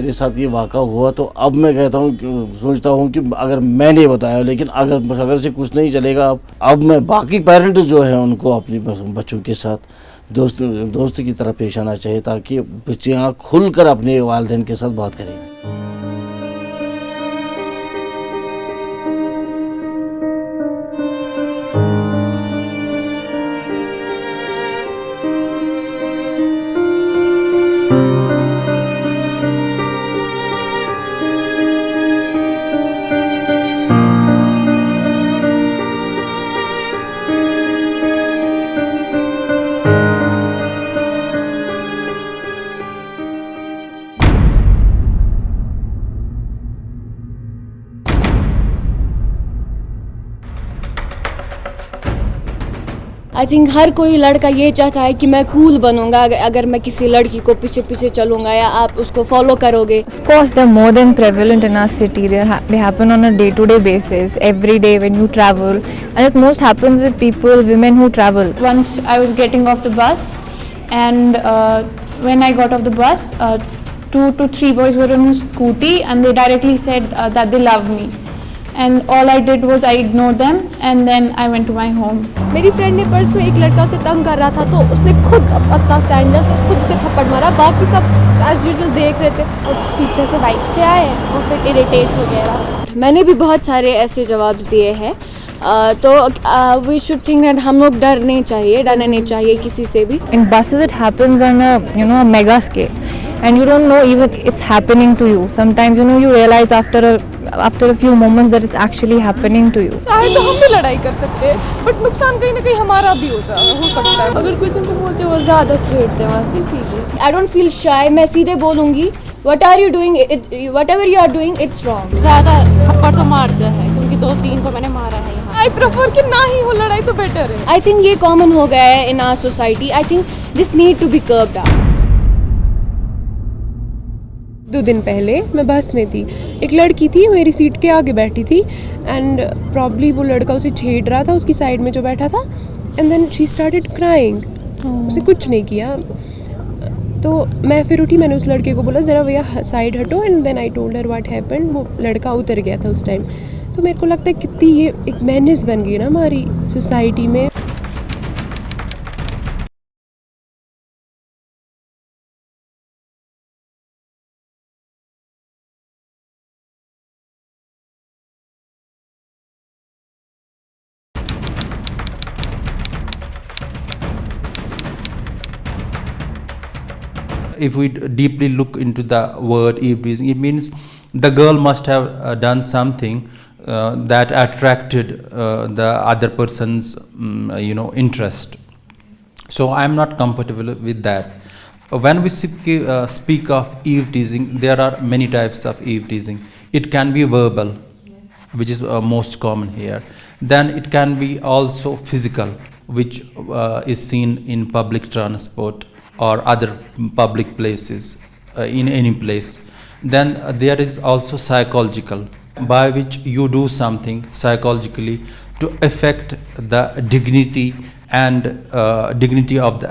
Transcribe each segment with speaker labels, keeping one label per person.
Speaker 1: मेरे साथ ये वाक़ा हुआ तो अब मैं कहता हूँ, सोचता हूँ कि अगर मैंने बताया, लेकिन अगर से कुछ नहीं चलेगा, अब मैं बाकी पेरेंट्स जो हैं उनको अपने बच्चों के साथ दोस्त की तरह पेश आना चाहिए, ताकि बच्चे खुलकर अपने वालिदैन के साथ बात करें।
Speaker 2: आई थिंक हर कोई लड़का ये चाहता है कि मैं कूल बनूंगा अगर मैं किसी लड़की को पीछे पीछे चलूंगा या आप उसको फॉलो करोगे।
Speaker 3: Of course, they're more than prevalent in our city. They happen on a day-to-day basis, every day when you travel, and it most happens with people, women who travel.
Speaker 4: Once I was getting off the bus, and when I got off the bus, 2 to 3 boys were on a scooty, and they directly said that they love me. And all I did was I ignored them, and then I went to my home.
Speaker 5: मेरी friend ने परसों एक लड़का उसे तंग कर रहा था तो उसने खुद अपना स्टैंड लिया, उसने खुद उसे थप्पड़ मारा। बाकी सब एज यूजुअल देख रहे थे, कुछ पीछे से भाई क्या है, वो फिर इरिटेट हो गया।
Speaker 2: मैंने भी बहुत सारे ऐसे जवाब दिए हैं। तो वी शुड थिंक दैट हम लोग डरना नहीं चाहिए किसी से भी।
Speaker 3: In buses, it happens on a mega scale, and you don't know even it's happening to you. Sometimes you realize after a few moments that it's actually happening to you.
Speaker 5: चाहे तो हम भी लड़ाई कर सकते हैं, बट नुकसान कहीं ना कहीं हमारा भी हो सकता है। अगर कोई तुमको बोलते वो ज़्यादा छेड़ते हैं वहाँ से सीधे।
Speaker 2: आई डोंट फील शाय, मैं सीधे बोलूँगी what are you doing, whatever you are doing it's wrong.
Speaker 6: ज़्यादा थप्पड़ तो मारते हैं क्योंकि 2-3 को मैंने मारा है यहाँ।
Speaker 5: आई प्रेफर कि ना ही हो लड़ाई तो बेटर है।
Speaker 2: आई थिंक ये कॉमन हो गया है in our society. I think this need to be curbed out.
Speaker 7: 2 दिन पहले मैं बस में थी, एक लड़की थी मेरी सीट के आगे बैठी थी, एंड प्रॉब्ली वो लड़का उसे छेड़ रहा था उसकी साइड में जो बैठा था, and then she started crying. उसे कुछ नहीं किया, तो मैं फिर उठी, मैंने उस लड़के को बोला ज़रा भैया साइड हटो, and then I told her what happened. वो लड़का उतर गया था उस टाइम। तो मेरे को लगता है कितनी ये एक मैनेस बन गई ना हमारी सोसाइटी में।
Speaker 8: If we deeply look into the word eveteasing, it means the girl must have done something that attracted the other person's interest. So I am not comfortable with that. When we speak of eveteasing, there are many types of eveteasing. It can be verbal, which is most common here. Then it can be also physical, which is seen in public transport or other public places, in any place. Then there is also psychological, by which you do something psychologically to affect the dignity and dignity of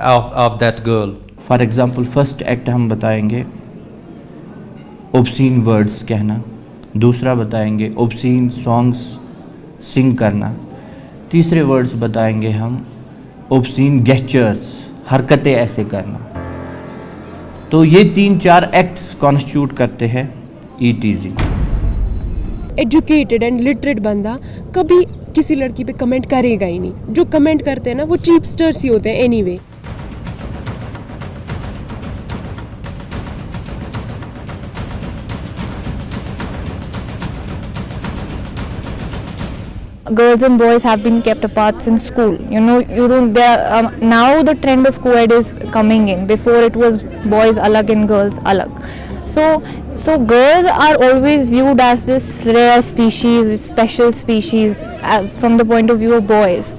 Speaker 8: that girl.
Speaker 9: For example, first act हम बताएंगे obscene words कहना, दूसरा बताएंगे obscene songs sing करना, तीसरे words बताएंगे हम obscene gestures, हरकतें ऐसे करना। तो ये 3-4 एक्ट्स कॉन्स्टिट्यूट करते हैं ईटीजिंग।
Speaker 7: एजुकेटेड एंड लिटरेट बंदा कभी किसी लड़की पे कमेंट करेगा ही नहीं। जो कमेंट करते हैं ना वो चीपस्टर्स ही होते हैं anyway.
Speaker 3: Girls and boys have been kept apart since school. You don't. Now the trend of co-ed is coming in. Before it was boys alag and girls alag. So girls are always viewed as this rare species, special species from the point of view of boys.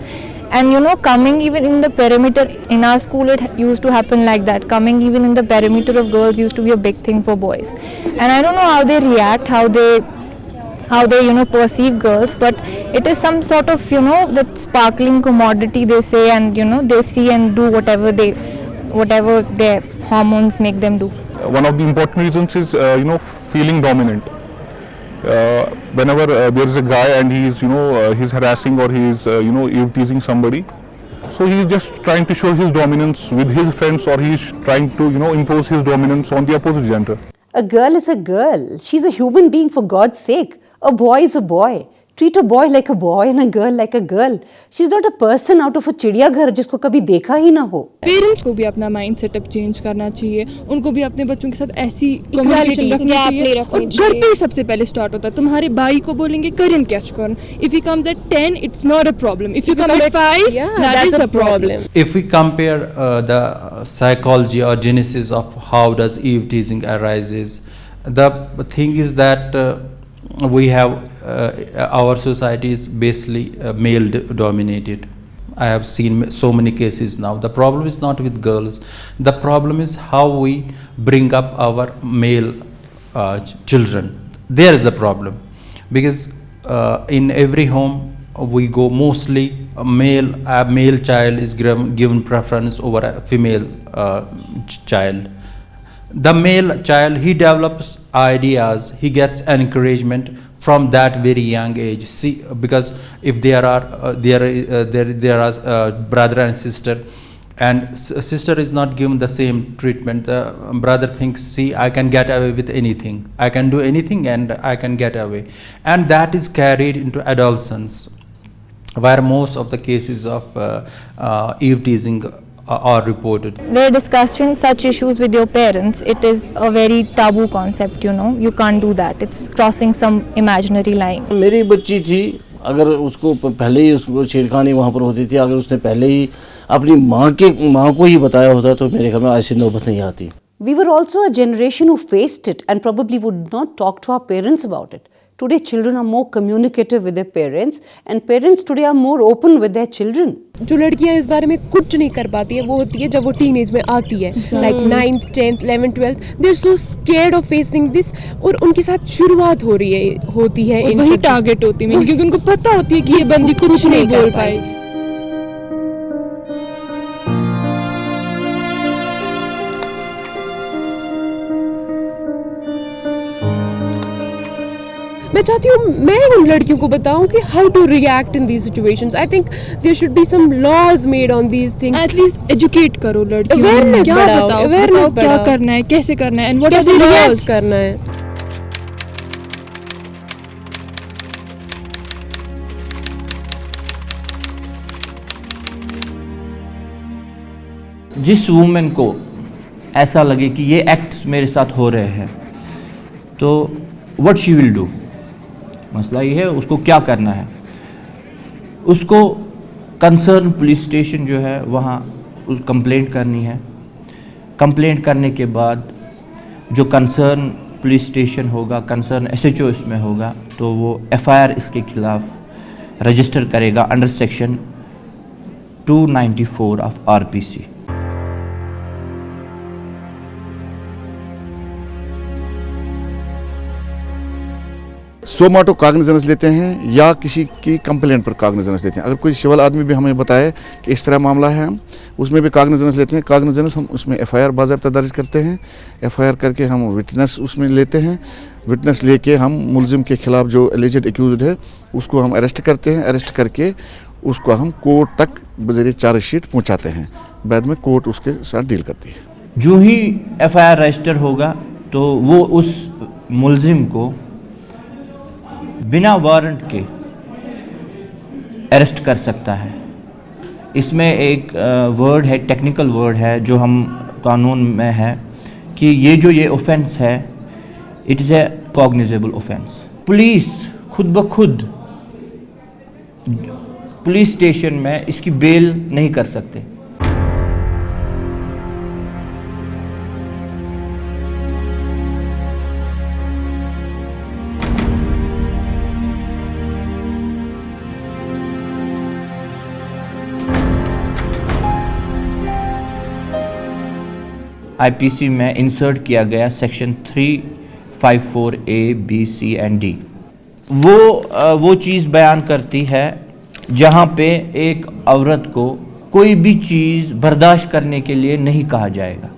Speaker 3: And coming even in the perimeter in our school, it used to happen like that. Coming even in the perimeter of girls used to be a big thing for boys. And I don't know how they react, how they perceive girls, but it is some sort of that sparkling commodity they say, and they see and do whatever their hormones make them do.
Speaker 10: One of the important reasons is feeling dominant. Whenever there is a guy and he is he's harassing or he is teasing somebody, so he is just trying to show his dominance with his friends, or he is trying to impose his dominance on the opposite gender.
Speaker 11: A girl is a girl. She's a human being, for God's sake. A boy is a boy. Treat a boy like a boy and a girl like a girl. She's not a person out of a चिड़ियाघर जिसको कभी देखा ही ना हो.
Speaker 12: Parents को भी अपना mind setup change करना चाहिए. उनको भी अपने बच्चों के साथ ऐसी कम्युनिकेशन रखनी चाहिए. और घर पे ही सबसे पहले स्टार्ट होता है. तुम्हारे भाई को बोलेंगे करियन कैच कर. If he comes at 10, it's not a problem. If you come at 5, that is a problem.
Speaker 8: If we compare the psychology or genesis of how does eve teasing arises, the thing is that we have our society is basically male dominated. I have seen so many cases now. The problem is not with girls. The problem is how we bring up our male children. There is the problem, because in every home we go, mostly a male child is given preference over a female child. The male child, he develops ideas, he gets encouragement from that very young age. See, because if there are brother and sister, and sister is not given the same treatment, the brother thinks, see, I can get away with anything, I can do anything and I can get away, and that is carried into adolescence, where most of the cases of eve teasing are reported.
Speaker 3: Where discussing such issues with your parents, it is a very taboo concept, you can't do that. It's crossing some imaginary line.
Speaker 1: मेरी बच्ची थी, अगर उसको पहले ही उसको छेड़खानी वहाँ पर होती थी, अगर उसने पहले ही अपनी माँ को ही बताया होता तो मेरे ख्याल में ऐसी नौबत नहीं आती.
Speaker 11: We were also a generation who faced it and probably would not talk to our parents about it. Today children are more communicative with their parents, and parents today are more open with their children.
Speaker 7: जो लड़कियां इस बारे में कुछ नहीं कर पाती है, वो होती है जब वो टीनेज में आती है, like 9th 10th 11th 12th, they are so scared of facing this, और उनके साथ शुरुआत होती है इन
Speaker 12: वही टारगेट होती है, क्योंकि उनको पता होती है कि ये बंदी कुछ नहीं बोल पाएगी.
Speaker 7: मैं चाहती हूँ मैं उन लड़कियों को बताऊँ कि how to react in these situations. I think there should be some laws made on these things.
Speaker 12: At least educate करो लड़कियों को.
Speaker 7: अवेयरनेस
Speaker 12: बताओ क्या करना है, कैसे करना है, and what are the laws
Speaker 7: करना है.
Speaker 9: जिस वुमेन को ऐसा लगे कि ये एक्ट्स मेरे साथ हो रहे हैं, तो व्हाट शी विल डू. मसला ये है उसको क्या करना है. उसको कंसर्न पुलिस स्टेशन जो है वहाँ कंप्लेंट करनी है. कंप्लेंट करने के बाद जो कंसर्न पुलिस स्टेशन होगा, कंसर्न SHO इसमें होगा, तो वो FIR इसके खिलाफ रजिस्टर करेगा under section 294 of RPC.
Speaker 13: Suo motu cognizance लेते हैं या किसी की कंप्लेंट पर काग्निजेंस लेते हैं. अगर कोई सिविल आदमी भी हमें बताए कि इस तरह मामला है, हम उसमें भी काग्निजेंस लेते हैं. काग्निजेंस हम उसमें FIR बाज़ाब्ता दर्ज करते हैं. FIR करके हम विटनेस उसमें लेते हैं. विटनेस लेके हम मुलजिम के खिलाफ जो एलिजेड एक्यूज्ड है उसको हम अरेस्ट करते हैं. अरेस्ट करके उसको हम कोर्ट तक बज़रिए चार्जशीट पहुँचाते हैं. बाद में कोर्ट उसके साथ डील करती है.
Speaker 9: जो ही FIR रजिस्टर होगा तो वो उस मुलजिम को बिना वारंट के अरेस्ट कर सकता है. इसमें एक वर्ड है, टेक्निकल वर्ड है जो हम कानून में है कि ये ऑफेंस है, it is a cognizable offence. Police खुद ब खुद पुलिस स्टेशन में इसकी बेल नहीं कर सकते. IPC में इंसर्ट किया गया section 354A, B, C and D. वो चीज़ बयान करती है जहाँ पे एक औरत को कोई भी चीज़ बर्दाश्त करने के लिए नहीं कहा जाएगा.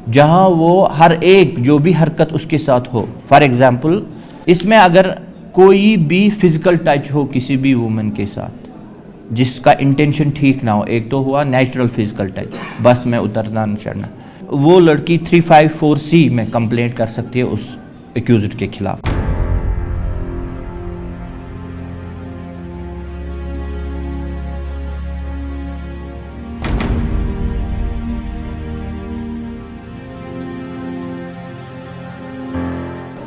Speaker 9: जहाँ वो हर एक जो भी हरकत उसके साथ हो। फॉर एग्ज़ाम्पल, इसमें अगर कोई भी फिज़िकल टच हो किसी भी वुमेन के साथ जिसका इंटेंशन ठीक ना हो, एक तो हुआ नेचुरल फिज़िकल टच, बस में उतरना चढ़ना, वो लड़की 354C में कंप्लेंट कर सकती है उस एक्यूज्ड के खिलाफ।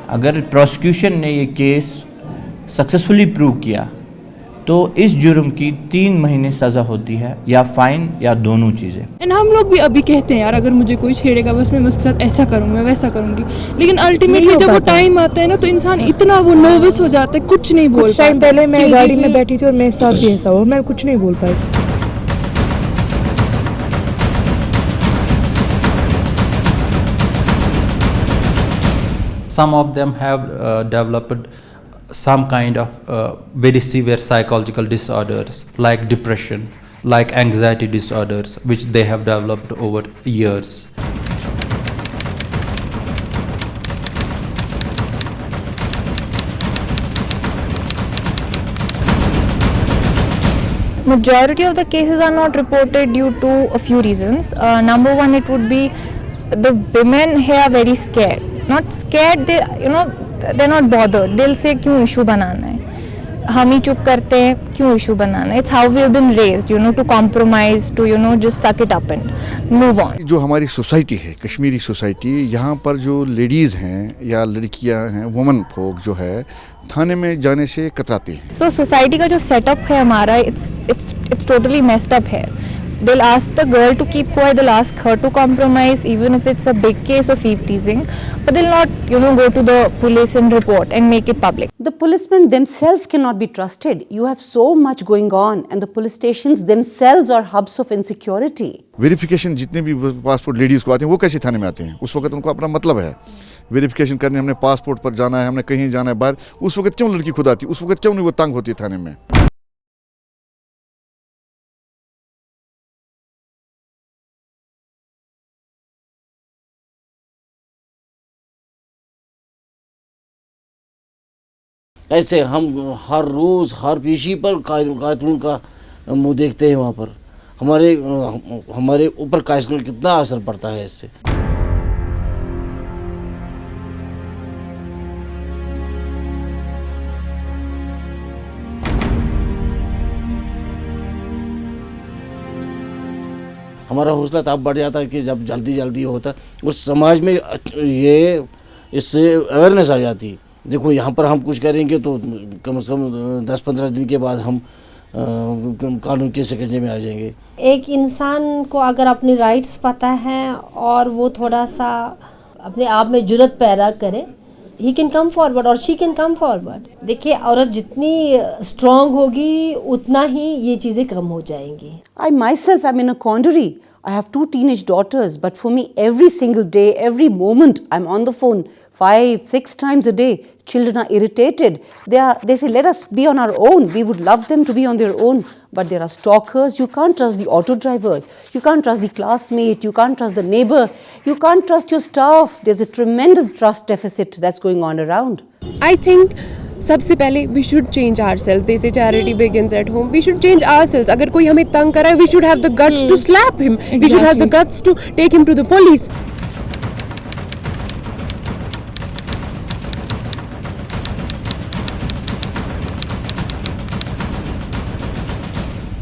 Speaker 9: अगर प्रोसिक्यूशन ने ये केस सक्सेसफुली प्रूव किया तो इस जुर्म की 3 महीने सज़ा होती है, या फाइन या दोनों चीज़ें।
Speaker 12: एंड हम लोग भी अभी कहते हैं यार अगर मुझे कोई छेड़ेगा बस मैं उसके साथ ऐसा करूँगी, मैं वैसा करूँगी, लेकिन अल्टीमेटली जब वो टाइम आता है ना तो इंसान इतना वो नर्वस हो जाता है, कुछ नहीं बोल पाता।
Speaker 14: कुछ टाइम पहले मैं गाड़ी में बैठी थी और मेरे साथ भी ऐसा हुआ, मैं कुछ नहीं बोल पाई।
Speaker 8: Some of them have developed some kind of very severe psychological disorders like depression, like anxiety disorders, which they have developed over years.
Speaker 3: Majority of the cases are not reported due to a few reasons. Number one, it would be the women here are very scared. Not scared, they, they're not bothered. They'll say क्यों issue बनाना है, हम ही चुप करते हैं, क्यों issue बनाना है. It's how we have been raised, to compromise, to just suck it up and move on.
Speaker 13: जो हमारी सोसाइटी है, कश्मीरी सोसाइटी, यहाँ पर जो लेडीज़ हैं या लड़कियाँ हैं, वुमन फोक जो है, थाने में जाने से कतराती हैं।
Speaker 3: So सोसाइटी का जो सेटअप है हमारा, it's totally messed up here. They'll ask the girl to keep quiet, they'll ask her to compromise even if it's a big case of eve teasing, but they'll not, go to the police and report and make it public.
Speaker 11: The policemen themselves cannot be trusted. You have so much going on and the police stations themselves are hubs of insecurity.
Speaker 13: Verification जितने भी passport ladies को आते हैं वो कैसे थाने में आते हैं? उस वक्त उनको अपना मतलब है वेरिफिकेशन करने, हमने पासपोर्ट पर जाना है, हमने कहीं जाना है बाहर, उस वक्त क्यों लड़की खुद आती है? उस वक्त क्यों नहीं वो तंग होती है थाने में?
Speaker 1: ऐसे हम हर रोज़ हर पेशी पर कानून का मुंह देखते हैं। वहाँ पर हमारे ऊपर कानून कितना असर पड़ता है इससे। हमारा हौसला तब बढ़ जाता है कि जब जल्दी जल्दी होता है और समाज में ये इससे अवेयरनेस आ जाती है। देखो यहाँ पर हम कुछ करेंगे तो कम से कम 10-15 दिन के बाद हम कानून के शिकंजे में आ जाएंगे।
Speaker 15: एक इंसान को अगर अपनी राइट्स पता है और वो थोड़ा सा अपने आप में जुर्रत पैदा करे, ही कैन कम फॉरवर्ड और शी कैन कम फॉरवर्ड। देखिए, औरत जितनी स्ट्रांग होगी उतना ही ये चीज़ें कम हो जाएंगी।
Speaker 11: I myself am in a quandary. I have 2 teenage daughters, but for me every single day, every moment I'm on the phone 5-6 times a day. Children are irritated. They say, let us be on our own. We would love them to be on their own. But there are stalkers. You can't trust the auto driver. You can't trust the classmate. You can't trust the neighbor. You can't trust your staff. There's a tremendous trust deficit that's going on around.
Speaker 7: I think सबसे पहले we should change ourselves. They say charity begins at home. We should change ourselves. अगर कोई हमें तंग कर रहा है, we should have the guts to slap him. Exactly. We should have the guts to take him to the police.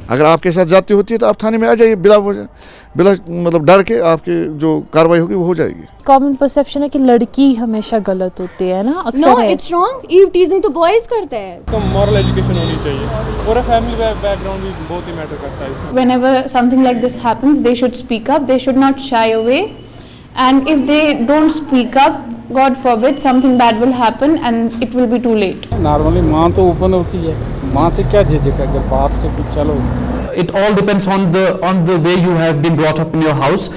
Speaker 13: अगर आपके साथ जाती होती है तो आप थाने में आ जाइए, बिला मतलब डर के, आपके जो कार्रवाई होगी वो हो जाएगी।
Speaker 6: कॉमन परसेप्शन है कि लड़की हमेशा गलत होती है ना, अक्सर
Speaker 2: No, it's wrong. Eve teasing तो boys करते हैं।
Speaker 16: तो मॉरल एजुकेशन होनी चाहिए और फैमिली बैकग्राउंड भी बहुत ही मैटर करता है इसमें।
Speaker 4: Whenever something like this happens, they should speak up. They should not shy away. And if they don't speak up, God forbid, something bad will happen and it will be too late.
Speaker 17: Normally माँ तो open होती है, माँ से क्या झिझक है, अगर बाप से कुछ चलो।
Speaker 18: It all depends on the way you have been brought up in your house.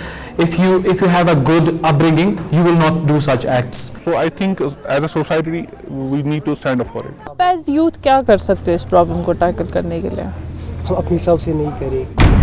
Speaker 18: If you have a good upbringing, you will not do such acts.
Speaker 10: So I think as a society we need to stand up for it.
Speaker 6: As youth क्या कर सकते हो इस problem को tackle करने के लिए?
Speaker 17: हम अपने हिसाब से नहीं करें।